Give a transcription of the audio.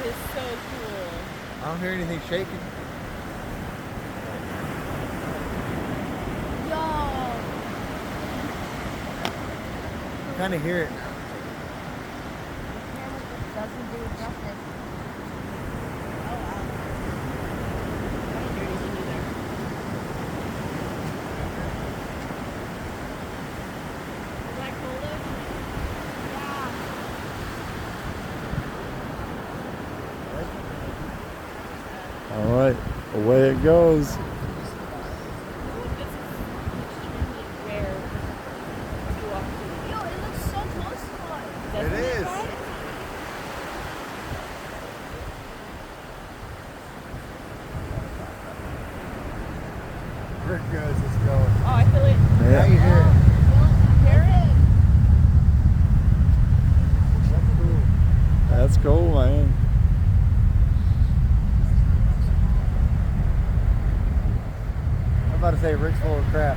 is so cool. I don't hear anything shaking. Yo. Kind of hear it. Doesn't do it justice. All right, away it goes. Yo, it looks so close to us. It is. Rick goes, it's going. Oh, I feel it. Now you hear it. Hear it? That's cool. That's cool, man. I'm about to say Rick's full of crap.